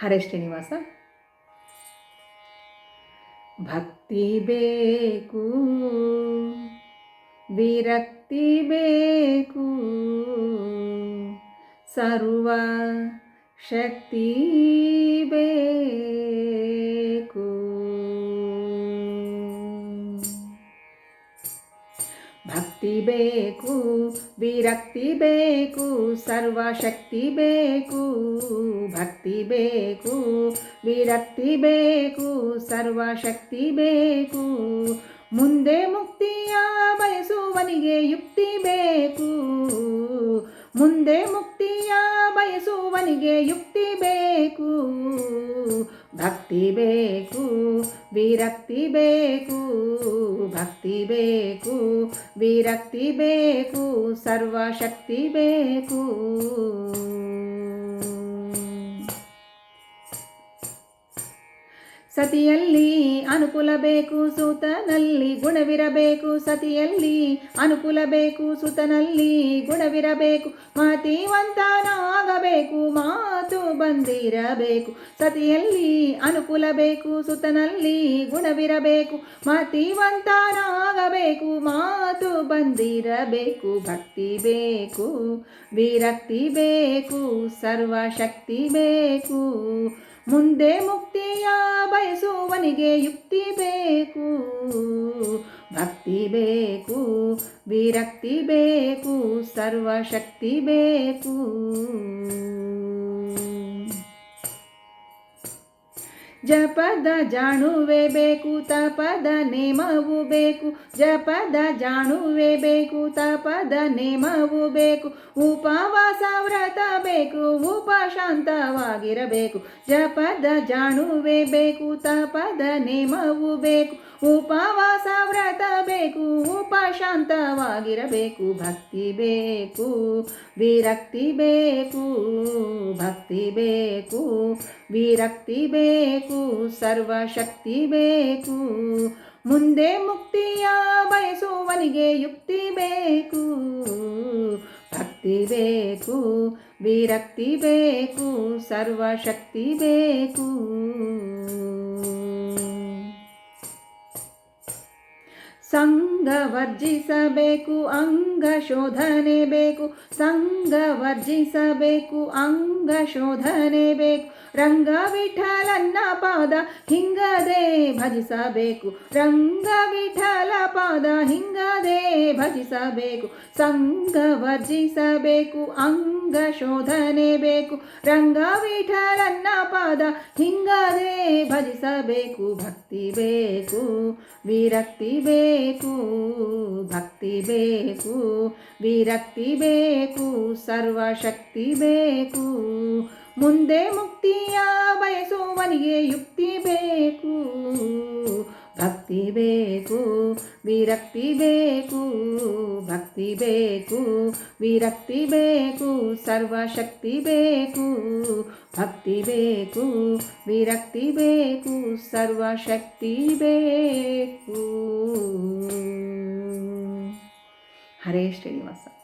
ಹರೇ ಶ್ರೀನಿವಾಸ. ಭಕ್ತಿ ಬೇಕು, ವಿರಕ್ತಿ ಬೇಕು, ಸರ್ವ ಶಕ್ತಿ ಬೇಕು. ಭಕ್ತಿ ಬೇಕು, ವಿರಕ್ತಿ ಬೇಕು, ಸರ್ವಶಕ್ತಿ ಬೇಕು. ಭಕ್ತಿ ಬೇಕು, ವಿರಕ್ತಿ ಬೇಕು, ಸರ್ವಶಕ್ತಿ ಬೇಕು. ಮುಂದೆ ಮುಕ್ತಿಯ ಬಯಸುವನಿಗೆ ಯುಕ್ತಿ ಬೇಕು. ಮುಂದೆ ಮುಕ್ತಿಯ ಬಯಸುವನಿಗೆ ಯುಕ್ತಿ ಬೇಕು. ಭಕ್ತಿ ಬೇಕು, ವಿರಕ್ತಿ ಬೇಕು, ಭಕ್ತಿ ಬೇಕು, ವಿರಕ್ತಿ ಬೇಕು, ಸರ್ವಶಕ್ತಿ ಬೇಕು. ಸತಿಯಲ್ಲಿ ಅನುಕೂಲ ಬೇಕು, ಸುತನಲ್ಲಿ ಗುಣವಿರಬೇಕು. ಸತಿಯಲ್ಲಿ ಅನುಕೂಲ ಬೇಕು, ಸುತನಲ್ಲಿ ಗುಣವಿರಬೇಕು. ಮತಿವಂತನಾಗಬೇಕು, ಮಾತು ಬಂದಿರಬೇಕು. ಸತಿಯಲ್ಲಿ ಅನುಕೂಲ ಬೇಕು, ಸುತನಲ್ಲಿ ಗುಣವಿರಬೇಕು. ಮತಿವಂತನಾಗಬೇಕು, ಮಾತು ಬಂದಿರಬೇಕು. ಭಕ್ತಿ ಬೇಕು, ವಿರಕ್ತಿ ಬೇಕು, ಸರ್ವಶಕ್ತಿ ಬೇಕು. ಮುಂದೆ ಮುಕ್ತಿಯ ಬಯಸುವನಿಗೆ ಯುಕ್ತಿ ಬೇಕು. ಭಕ್ತಿ ಬೇಕು, ವಿರಕ್ತಿ ಬೇಕು, ಸರ್ವಶಕ್ತಿ ಬೇಕು. ಜಪದ ಜಾಣುವೆ ಬೇಕು, ತಪದ ನೇಮವು ಬೇಕು. ಜಪದ ಜಾಣುವೆ ಬೇಕು, ತಪದ ನೇಮವು ಬೇಕು. ಉಪವಾಸ ವ್ರತ ಬೇಕು, ಉಪಶಾಂತವಾಗಿರಬೇಕು. ಜಪದ ಜಾಣುವೆ ಬೇಕು, ತಪದ ನೇಮವು ಬೇಕು. ಉಪವಾಸ ವ್ರತ ಬೇಕು, ಉಪಶಾಂತವಾಗಿರಬೇಕು. ಭಕ್ತಿ ಬೇಕು, ವಿರಕ್ತಿ ಬೇಕು, ಭಕ್ತಿ ಬೇಕು, ವಿರಕ್ತಿ ಬೇಕು, ಸರ್ವಶಕ್ತಿ ಬೇಕು. ಮುಂದೆ ಮುಕ್ತಿಯ ಬಯಸುವನಿಗೆ ಯುಕ್ತಿ ಬೇಕು. ಭಕ್ತಿ ಬೇಕು, ವಿರಕ್ತಿ ಬೇಕು, ಸರ್ವಶಕ್ತಿ ಬೇಕು. ಸಂಘ ವರ್ಜಿಸಬೇಕು, ಅಂಗ ಶೋಧನೆ ಬೇಕು. ಸಂಘ ವರ್ಜಿಸಬೇಕು, ಅಂಗ ಶೋಧನೆ ಬೇಕು. ರಂಗ ವಿಠಲನ್ನ ಪಾದ ಹಿಂಗದೆ ಭಜಿಸಬೇಕು. ರಂಗ ವಿಠಲ ಪಾದ ಹಿಂಗದೆ ಭಜಿಸಬೇಕು. ಸಂಘ ವರ್ಜಿಸಬೇಕು, ಅಂಗ ಶೋಧನೆ ಬೇಕು. ರಂಗ ವಿಠಲನ್ನ ಪಾದ ಹಿಂಗದೆ ಭಜಿಸಬೇಕು. ಭಕ್ತಿ ಬೇಕು, ವಿರಕ್ತಿ ಬೇಕು, ಭಕ್ತಿ ಬೇಕು, ವಿರಕ್ತಿ ಬೇಕು, ಸರ್ವಶಕ್ತಿ ಬೇಕು. ಮುಂದೆ ಮುಕ್ತಿಯ ಬಯಸುವನಿಗೆ ಯುಕ್ತಿ ಬೇಕು. ಭಕ್ತಿ ಬೇಕು, ವಿರಕ್ತಿ ಬೇಕು, ಭಕ್ತಿ ಬೇಕು, ವಿರಕ್ತಿ ಬೇಕು, ಸರ್ವಶಕ್ತಿ ಬೇಕು. ಭಕ್ತಿ ಬೇಕು, ವಿರಕ್ತಿ ಬೇಕು, ಸರ್ವಶಕ್ತಿ ಬೇಕು. ಹರೇ ಶ್ರೀನಿವಾಸ.